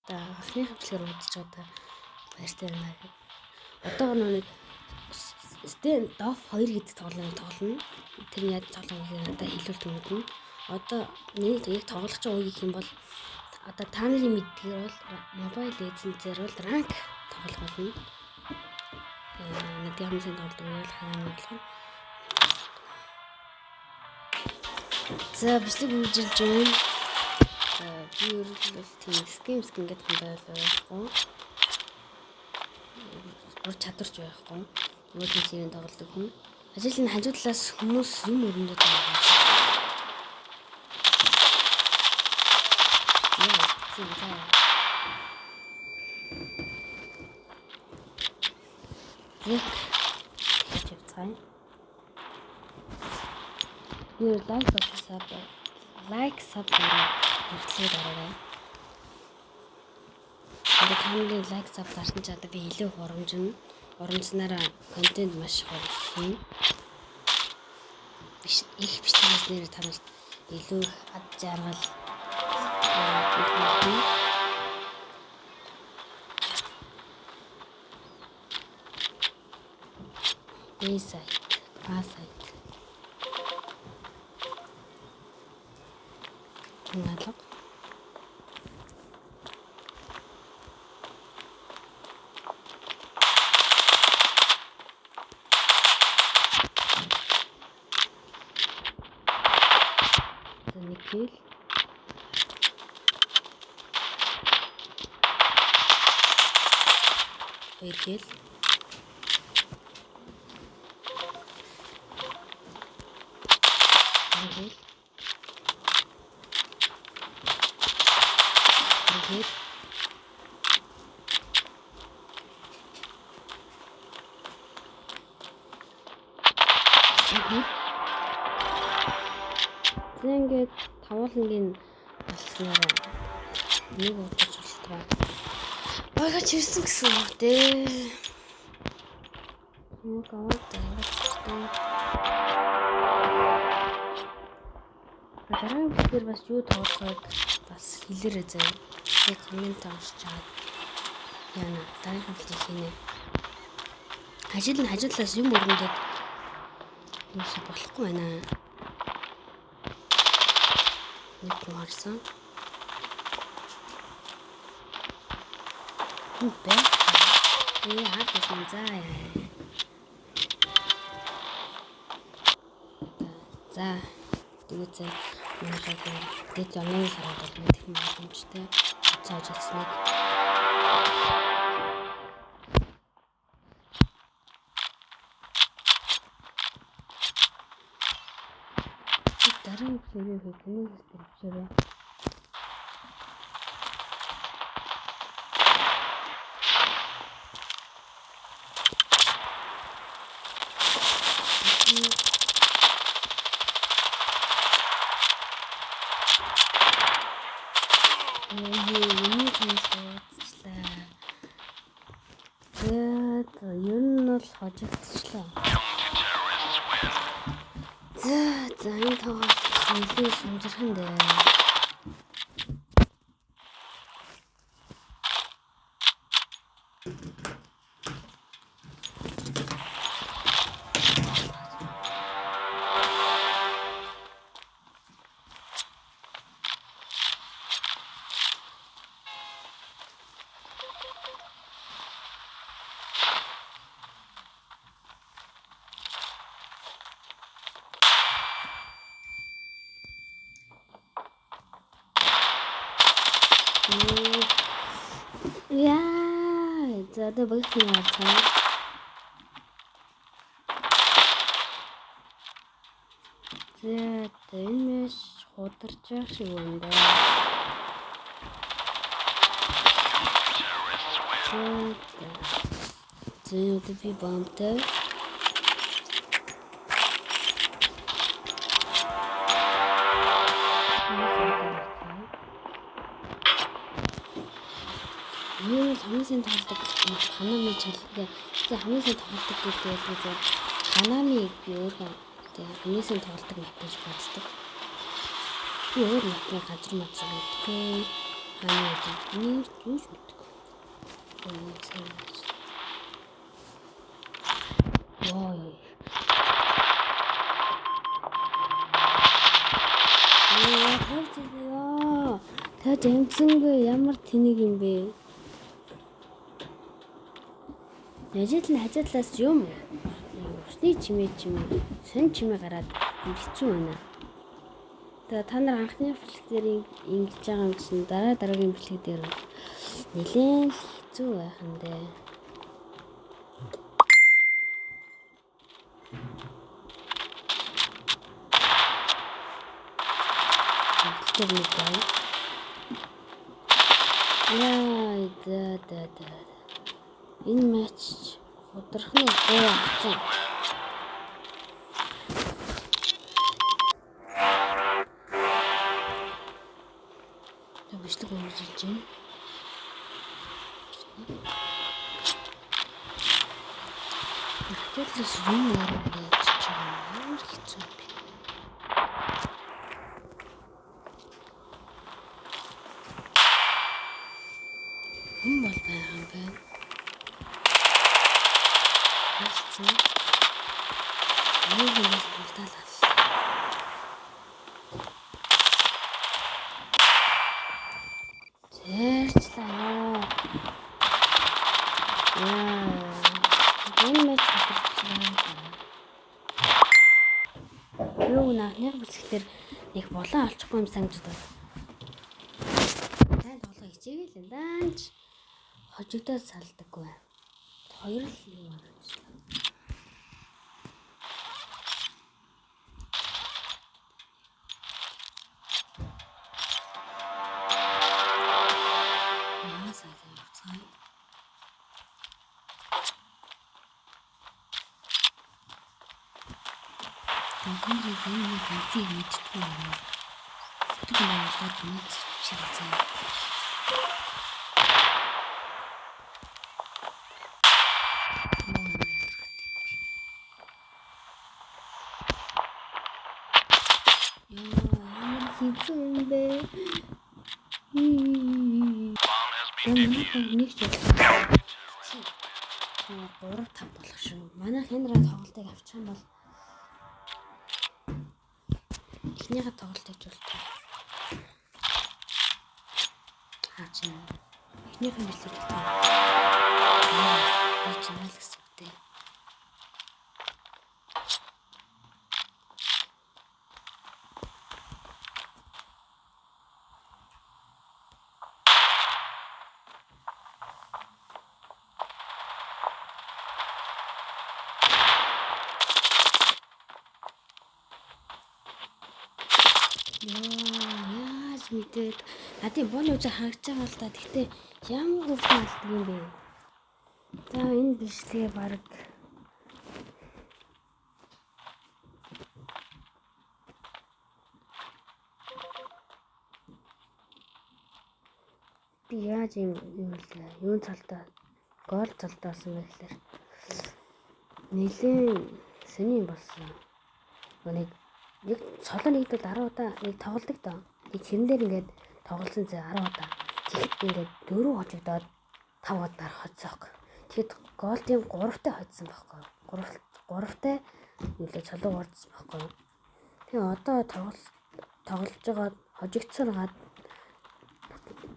та анхны хавцлаар удаж одоо баяртай байна гэх. Одоо нэг stand off 2 гэдэг тоглоом тоглоно. Тэр яаж тоглоом гэхээр надад хэлүүлт өгнө. Одоо нэг яг тоглох гэж байгаа гэх юм бол одоо та нарын мэдгээр бол Mobile Legends-ээр бол ранк тоглох болно. Надад ямар сайн тоглодог вэ хаана болох. За бичлэг үржилж байна. Би өөрөлдөл тийм ским гэдэг юм байхгүй. Бүр чадварч байхгүй. Өөрийн сэрийн тоглодог хүн. Ажил нь хажуу талаас хүмүүс юм өрөндөө байгаа. Юу лайк саб хэрэглээд орой. Тэгээд хамгийн лайк саб гарсан ч одоо би илүү оромжнараа контент маш их оруулах юм. Их бичлэгээс нэр танарт илүү ад жаргал B-side, A-side. Нгалаг. Никел. Никел. Ингээд тавуулангийн болсноор нэг удаж болтгоо. Багаж ирсэн гэсэн үг дээ. Нэг аваад дараагийн бүгээр бас юу тоглоход бас хэлээрэй заяа. Би коммент авчиж чаад яана дараагийн бүгийг хийнэ. Ажил нь хажуудлаас юм өргөндөд юус болохгүй байна. Нэг марсан. Бэ. Хаадаг за. За. Тэгээд дэд оноо хараад нэг юм боломжтой. Цааж авсныг. Дараагийн бүхнийг хүмүүс төрөвчөрөө. Ер нь бол хожигдчихлаа. За энэ тоглолт нэлээд сонирхолтой дээ. Яа, за одоо бүгд хийвээ. За энэ мэш хударч явах шиг байна да. За би бомбтай. Юу хамгийн тоглодог ханами чалгаа. Тэгээ хамгийн тоглодог гэдэг ханами би өөрөө хамгийн тоглодог мap гэж боддог. Би өөр мапны газар мэдгүй. Нэг юуж мэддэг. Вау. Та жамсангүй ямар тэнийг юм бэ? Ажил нь хажуудлаас юм. Усны чимээ сон чимээ гараад хэцүү байна. Тэгээ та нар анхны бэлтгэл дээр ингэж байгаа юм чинь дараагийн бэлтгэл дээр нэлээд хэцүү байх юм дээ. Тэр нэг бай. Яа, энэ матч удирхны гоо авсан. Бичлэг өгүүлж байна. Тэгэлээс юм ярих гэж ямар хэцүү бэ? Хүн бол байгаа юм байна. Хэцүү. Нэг юм болталаа. Тэрчлээ. Энэ мэт юу нэг бүсгээр их болон олчихгүй юм санагдаж байна. Тань тоглоо хичээгээл энэ даанч хожигдоод салдаггүй. Хоёр л юм байна. Тэнгэрийн зэний хэлцийг мэдтгүй юм. Тэг наалаад нэг чигцээ. Яа, хэцүү юм бэ? Нэг ч 3-5 болох шүү. Манай Хенрай тоглолтыг авчих юм бол эхнийхээ тоглолт гэж болтой. Хаач юм. Эхнийхээ бэлтгэл болтой. Хаач юм л гэсэн үг дээ. Яаж мэдээд надын боны үжи харагдаж байгаа л да. Гэхдээ ямар хурдан алддаг юм бэ? За энэ бичлэгээ баг би яаж юм вэ? Юун цалдаа гол цалдаасан байх лээ. Нилээн сэний болсон. Нэг цолоо нэгдэл 10 удаа нэг тоглолдог доо. Нэг хэрэн дээр ингээд тоглосон зэ 10 удаа. Тэгэхэд ингээд 4 хожигдоод 5 удаар хоцсоог. Тэгэхэд гол тийм 3-тай хоцсон байхгүй. 3-тай нэлээ цолоо ордсон байхгүй. Тэгээ одоо тоглож байгаа хожигдсоор гад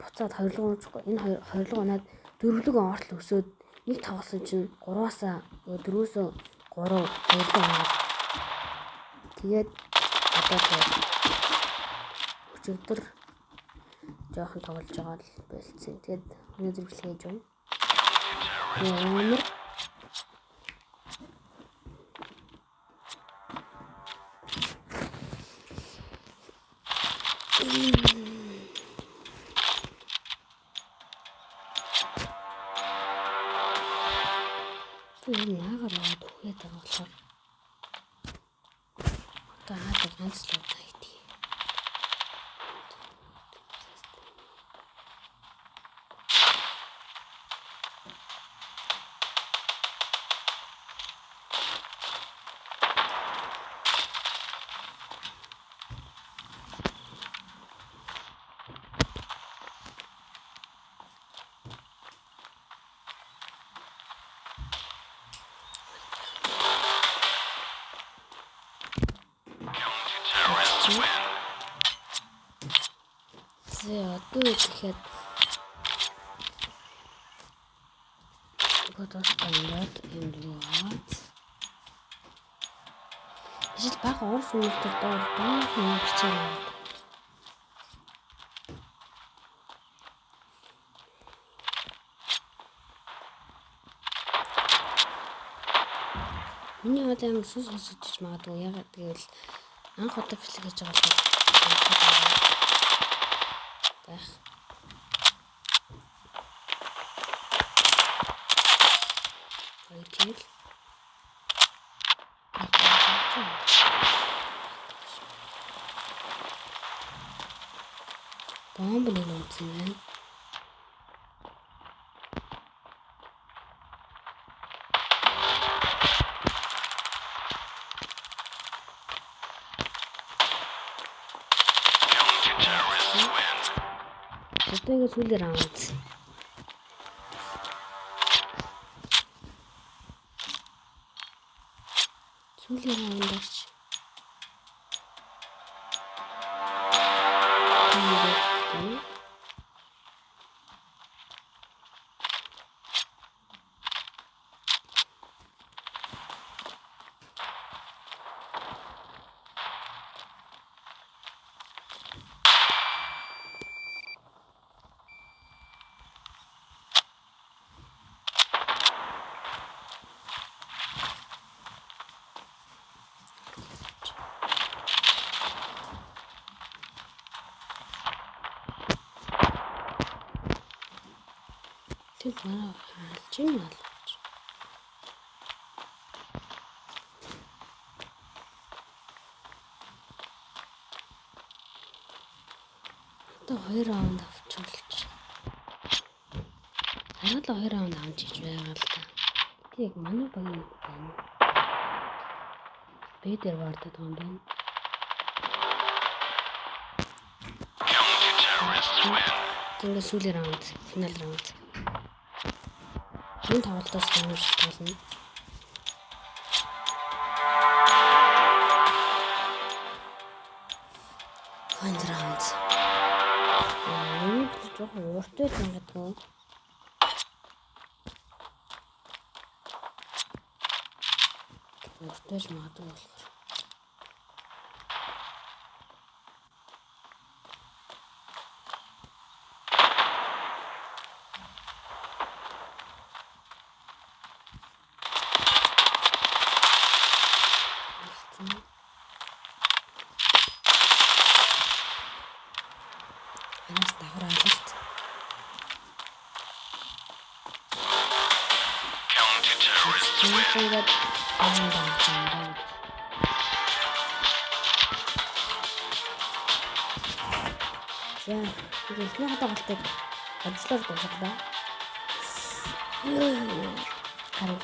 буцаад хоёрлогоочгүй. Энэ хоёрлогоонаад дөрвөлгөө ортол өсөөд нэг тоглосон чинь 3-аас 4-өөс 3 хоёрлогоо. Тэгээд одоо өчигдөр жоохон тоглож байгаа л байлцсан. Тэгээд өнөөдөр бэлгээж байна. Ямар энэ яагаад түүхэд байгаа болохоор одоо хаадаг ганц л удаа идэх. гэхэд бодолтой юм дуусаад жил баг орс хүмүүстэй доор юм бичээ. Миний хот амар сүс үсэж магадгүй ягаад гэвэл анх удаа бичлэг хийж байгаа байх. Хоёрчил. Бомб нэг үнцэн. Тэгэ сүүлийн раунд. Сүүлийн раундч. Тэг манай хаалж юм бол. Одоо 2 раунд авчулж. Хараад 2 раунд авч иж байгаа л та. Тэг манай багийн байна. Бэдэр вартад юм байна. Тэнгэр сүүлийн раунд, финал раунд. Энэ тоглолтоос хэмжиж болно. Final round. Энэ жоохон урттай зангадгүй. Урттайж магадгүй болохоор. Анаас давхар алалт. Counter-terrorists win. За, эхний хадгалтыг ажиллаж дуусгала. Харин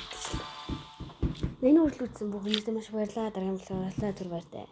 энэ үргэлжлүүлсэн бүх хүмүүстээ маш баярлалаа. Дараагийн бүлгээр уулзлаа түр баяртай.